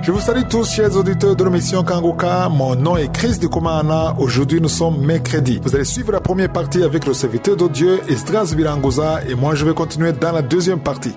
Je vous salue tous, chers auditeurs de l'émission Kangoka. Mon nom est Chris de Komana. Aujourd'hui, nous sommes mercredi. Vous allez suivre la première partie avec le serviteur de Dieu, Esdras Birangoza, et moi, je vais continuer dans la deuxième partie.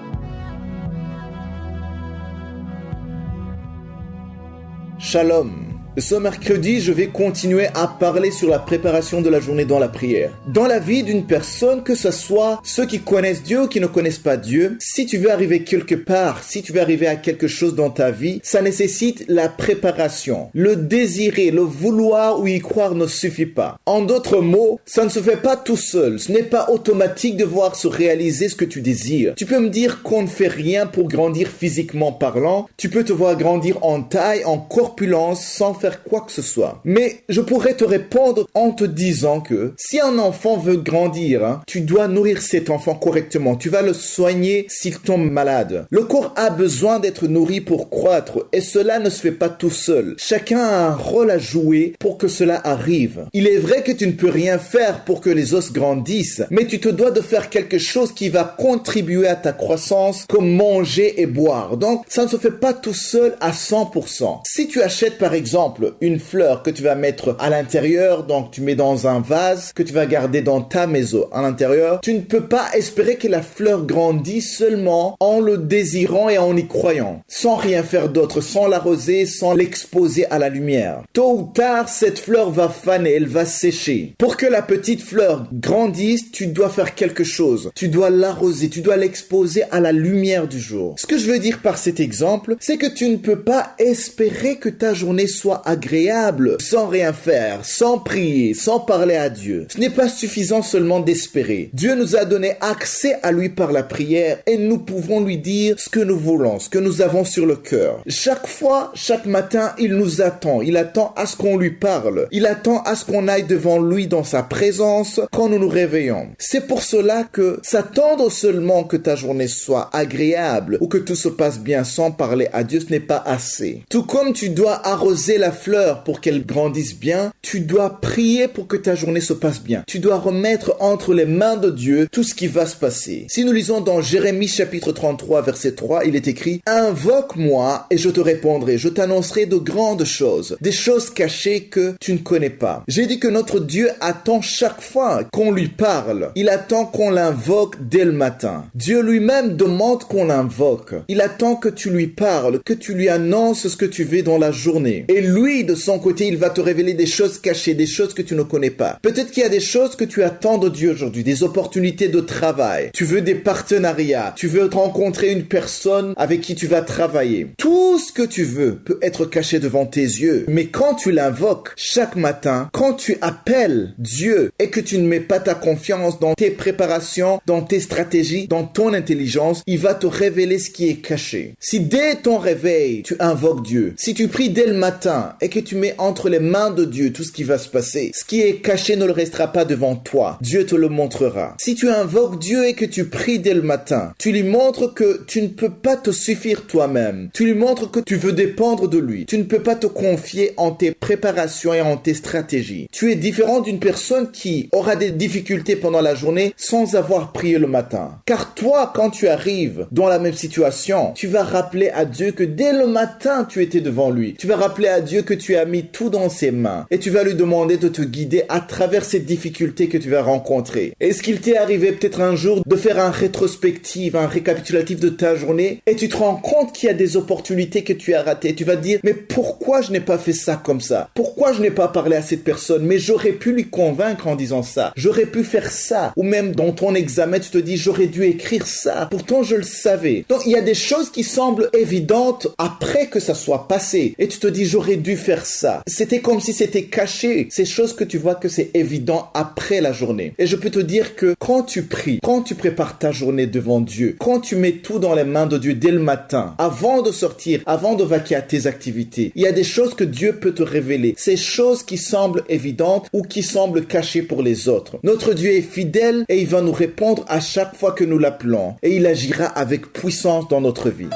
Shalom. Ce mercredi, je vais continuer à parler sur la préparation de la journée dans la prière. Dans la vie d'une personne, que ce soit ceux qui connaissent Dieu ou qui ne connaissent pas Dieu, si tu veux arriver quelque part, si tu veux arriver à quelque chose dans ta vie, ça nécessite la préparation. Le désirer, le vouloir ou y croire ne suffit pas. En d'autres mots, ça ne se fait pas tout seul. Ce n'est pas automatique de voir se réaliser ce que tu désires. Tu peux me dire qu'on ne fait rien pour grandir physiquement parlant. Tu peux te voir grandir en taille, en corpulence, sans faire quoi que ce soit. Mais je pourrais te répondre en te disant que si un enfant veut grandir, tu dois nourrir cet enfant correctement. Tu vas le soigner s'il tombe malade. Le corps a besoin d'être nourri pour croître et cela ne se fait pas tout seul. Chacun a un rôle à jouer pour que cela arrive. Il est vrai que tu ne peux rien faire pour que les os grandissent, mais tu te dois de faire quelque chose qui va contribuer à ta croissance, comme manger et boire. Donc, ça ne se fait pas tout seul à 100%. Si tu achètes par exemple une fleur que tu vas mettre à l'intérieur, donc tu mets dans un vase que tu vas garder dans ta maison à l'intérieur, tu ne peux pas espérer que la fleur grandisse seulement en le désirant et en y croyant, sans rien faire d'autre, sans l'arroser, sans l'exposer à la lumière. Tôt ou tard, cette fleur va faner, elle va sécher. Pour que la petite fleur grandisse, tu dois faire quelque chose. Tu dois l'arroser, tu dois l'exposer à la lumière du jour. Ce que je veux dire par cet exemple, c'est que tu ne peux pas espérer que ta journée soit agréable, sans rien faire, sans prier, sans parler à Dieu. Ce n'est pas suffisant seulement d'espérer. Dieu nous a donné accès à lui par la prière et nous pouvons lui dire ce que nous voulons, ce que nous avons sur le cœur. Chaque fois, chaque matin, il nous attend. Il attend à ce qu'on lui parle. Il attend à ce qu'on aille devant lui dans sa présence quand nous nous réveillons. C'est pour cela que s'attendre seulement que ta journée soit agréable ou que tout se passe bien sans parler à Dieu, ce n'est pas assez. Tout comme tu dois arroser la fleur pour qu'elle grandisse bien, tu dois prier pour que ta journée se passe bien. Tu dois remettre entre les mains de Dieu tout ce qui va se passer. Si nous lisons dans Jérémie chapitre 33 verset 3, il est écrit « Invoque-moi et je te répondrai, je t'annoncerai de grandes choses, des choses cachées que tu ne connais pas. » J'ai dit que notre Dieu attend chaque fois qu'on lui parle. Il attend qu'on l'invoque dès le matin. Dieu lui-même demande qu'on l'invoque. Il attend que tu lui parles, que tu lui annonces ce que tu veux dans la journée. Et lui, de son côté, il va te révéler des choses cachées, des choses que tu ne connais pas. Peut-être qu'il y a des choses que tu attends de Dieu aujourd'hui, des opportunités de travail. Tu veux des partenariats. Tu veux rencontrer une personne avec qui tu vas travailler. Tout ce que tu veux peut être caché devant tes yeux. Mais quand tu l'invoques chaque matin, quand tu appelles Dieu et que tu ne mets pas ta confiance dans tes préparations, dans tes stratégies, dans ton intelligence, il va te révéler ce qui est caché. Si dès ton réveil, tu invoques Dieu, si tu pries dès le matin et que tu mets entre les mains de Dieu tout ce qui va se passer, ce qui est caché ne le restera pas devant toi. Dieu te le montrera. Si tu invoques Dieu et que tu pries dès le matin, tu lui montres que tu ne peux pas te suffire toi-même. Tu lui montres que tu veux dépendre de lui. Tu ne peux pas te confier en tes préparations et en tes stratégies. Tu es différent d'une personne qui aura des difficultés pendant la journée sans avoir prié le matin. Car toi, quand tu arrives dans la même situation, tu vas rappeler à Dieu que dès le matin, tu étais devant lui. Tu vas rappeler à Dieu que tu as mis tout dans ses mains et tu vas lui demander de te guider à travers ces difficultés que tu vas rencontrer. Est-ce qu'il t'est arrivé peut-être un jour de faire un rétrospective, un récapitulatif de ta journée et tu te rends compte qu'il y a des opportunités que tu as ratées. Tu vas te dire, mais pourquoi je n'ai pas fait ça comme ça? Pourquoi je n'ai pas parlé à cette personne? Mais j'aurais pu lui convaincre en disant ça. J'aurais pu faire ça. Ou même dans ton examen, tu te dis, j'aurais dû écrire ça. Pourtant, je le savais. Donc, il y a des choses qui semblent évidentes après que ça soit passé. Et tu te dis, j'aurais dû faire ça. C'était comme si c'était caché. Ces choses que tu vois que c'est évident après la journée. Et je peux te dire que quand tu pries, quand tu prépares ta journée devant Dieu, quand tu mets tout dans les mains de Dieu dès le matin, avant de sortir, avant de vaquer à tes activités, il y a des choses que Dieu peut te révéler. Ces choses qui semblent évidentes ou qui semblent cachées pour les autres. Notre Dieu est fidèle et il va nous répondre à chaque fois que nous l'appelons. Et il agira avec puissance dans notre vie.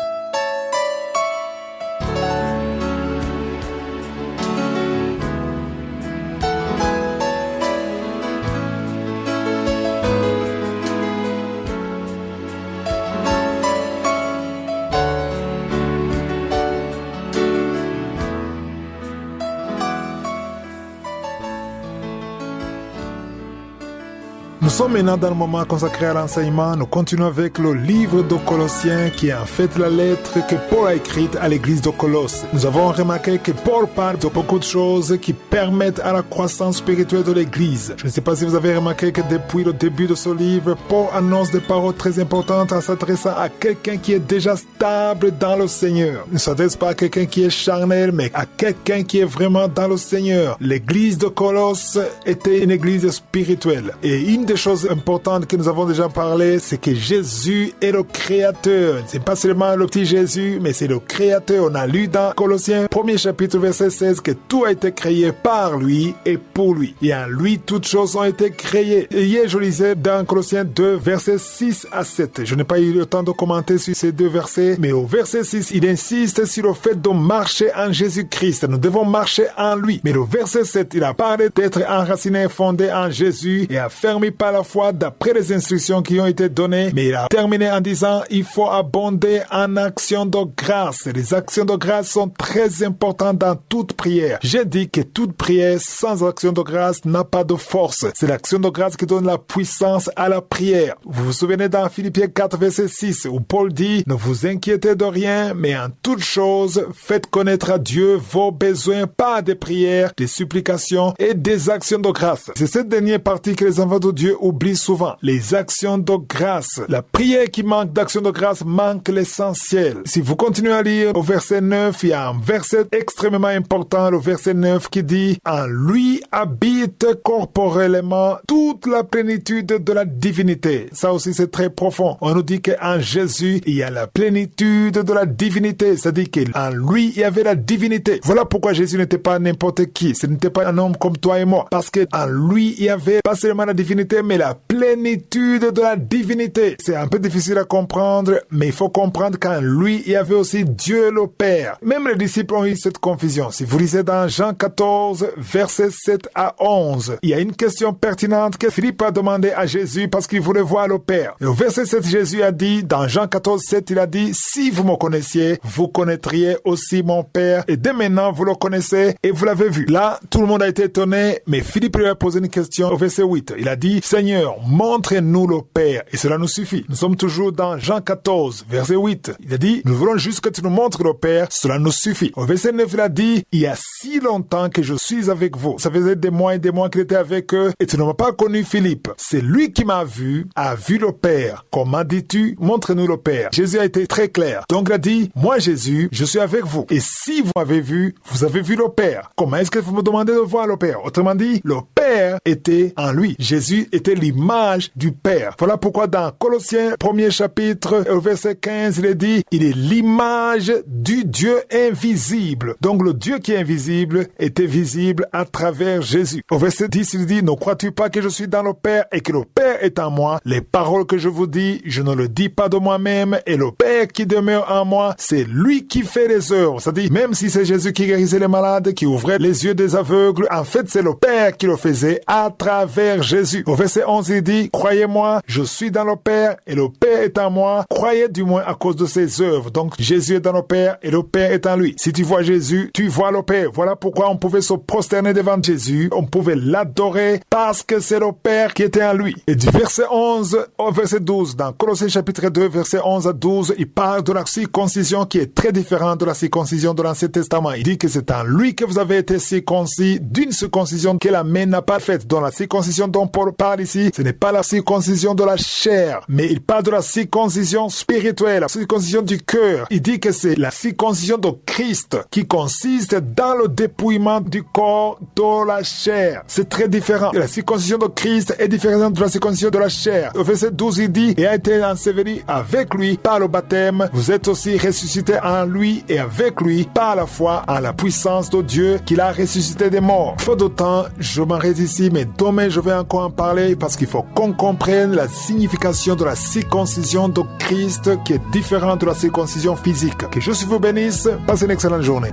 sommes maintenant dans le moment consacré à l'enseignement. Nous continuons avec le livre de Colossiens qui est en fait la lettre que Paul a écrite à l'église de Colosse. Nous avons remarqué que Paul parle de beaucoup de choses qui permettent à la croissance spirituelle de l'église. Je ne sais pas si vous avez remarqué que depuis le début de ce livre, Paul annonce des paroles très importantes en s'adressant à quelqu'un qui est déjà stable dans le Seigneur. Il ne s'adresse pas à quelqu'un qui est charnel, mais à quelqu'un qui est vraiment dans le Seigneur. L'église de Colosse était une église spirituelle. Et une des choses importantes que nous avons déjà parlé, c'est que Jésus est le Créateur. C'est pas seulement le petit Jésus, mais c'est le Créateur. On a lu dans Colossiens, 1er chapitre, verset 16, que tout a été créé par lui et pour lui. Et en lui, toutes choses ont été créées. Et hier, je lisais dans Colossiens 2, versets 6 à 7. Je n'ai pas eu le temps de commenter sur ces deux versets, mais au verset 6, il insiste sur le fait de marcher en Jésus-Christ. Nous devons marcher en lui. Mais le verset 7, il a parlé d'être enraciné et fondé en Jésus et affermi par la foi d'après les instructions qui ont été données. Mais il a terminé en disant, il faut abonder en actions de grâce. Les actions de grâce sont très importantes dans toute prière. J'ai dit que toute prière sans action de grâce n'a pas de force. C'est l'action de grâce qui donne la puissance à la prière. Vous vous souvenez dans Philippiens 4, verset 6, où Paul dit, ne vous inquiétez de rien, mais en toute chose, faites connaître à Dieu vos besoins par des prières, des supplications et des actions de grâce. C'est cette dernière partie que les enfants de Dieu oublient souvent. Les actions de grâce. La prière qui manque d'action de grâce manque l'essentiel. Si vous continuez à lire au verset 9, il y a un verset extrêmement important, le verset 9 qui dit, en lui habite corporellement toute la plénitude de la divinité. Ça aussi c'est très profond. On nous dit qu'en Jésus, il y a la plénitude de la divinité. C'est-à-dire qu'en lui, il y avait la divinité. Voilà pourquoi Jésus n'était pas n'importe qui. Ce n'était pas un homme comme toi et moi. Parce qu'en lui, il y avait pas seulement la divinité, mais la plénitude de la divinité. C'est un peu difficile à comprendre, mais il faut comprendre qu'en lui, il y avait aussi Dieu le Père. Même les disciples ont eu cette confusion. Si vous lisez dans Jean 14, versets 7 à 11, il y a une question pertinente que Philippe a demandé à Jésus parce qu'il voulait voir le Père. Et au verset 7, Jésus a dit, dans Jean 14, 7, il a dit, si vous me connaissiez, vous connaîtriez aussi mon Père. Et dès maintenant, vous le connaissez et vous l'avez vu. Là, tout le monde a été étonné, mais Philippe lui a posé une question au verset 8. Il a dit, Seigneur, montre-nous le Père. Et cela nous suffit. Nous sommes toujours dans Jean 14, verset 8. Il a dit, nous voulons juste que tu nous montres le Père. Cela nous suffit. Au verset 9, il a dit, il y a si longtemps que je suis avec vous. Ça faisait des mois et des mois qu'il était avec eux et tu ne m'as pas connu, Philippe. C'est lui qui m'a vu, a vu le Père. Comment dis-tu? Montre-nous le Père. Jésus a été très clair. Donc il a dit, moi Jésus, je suis avec vous. Et si vous m'avez vu, vous avez vu le Père. Comment est-ce que vous me demandez de voir le Père? Autrement dit, le Père était en lui. Jésus était l'image du Père. Voilà pourquoi dans Colossiens 1er chapitre, au verset 15, il est dit, il est l'image du Dieu invisible. Donc le Dieu qui est invisible était visible à travers Jésus. Au verset 10, il dit, ne crois-tu pas que je suis dans le Père et que le Père est en moi? Les paroles que je vous dis, je ne le dis pas de moi-même, et le Père qui demeure en moi, c'est lui qui fait les œuvres. C'est-à-dire, même si c'est Jésus qui guérissait les malades, qui ouvrait les yeux des aveugles, en fait, c'est le Père qui le faisait à travers Jésus. Au verset 11, il dit, croyez-moi, je suis dans le Père et le Père est en moi. Croyez du moins à cause de ses œuvres. Donc, Jésus est dans le Père et le Père est en lui. Si tu vois Jésus, tu vois le Père. Voilà pourquoi on pouvait se prosterner devant Jésus. On pouvait l'adorer parce que c'est le Père qui était en lui. Et du verset 11 au verset 12, dans Colossiens chapitre 2, verset 11 à 12, il parle de la circoncision qui est très différente de la circoncision de l'Ancien Testament. Il dit que c'est en lui que vous avez été circoncis d'une circoncision que la main n'a pas faite. Dans la circoncision dont Paul parle ici, ce n'est pas la circoncision de la chair, mais il parle de la circoncision spirituelle, la circoncision du cœur. Il dit que c'est la circoncision de Christ qui consiste dans le dépouillement du corps de la chair. C'est très différent. La circoncision de Christ est différente de la circoncision de la chair. Au verset 12, il dit, et a été enseveli avec lui par le baptême. Vous êtes aussi ressuscités en lui et avec lui par la foi en la puissance de Dieu qu'il a ressuscité des morts. Faute de temps, je m'arrête ici, mais demain je vais encore en parler parce qu'il faut qu'on comprenne la signification de la circoncision de Christ qui est différente de la circoncision physique. Que Jésus vous bénisse. Passez une excellente journée.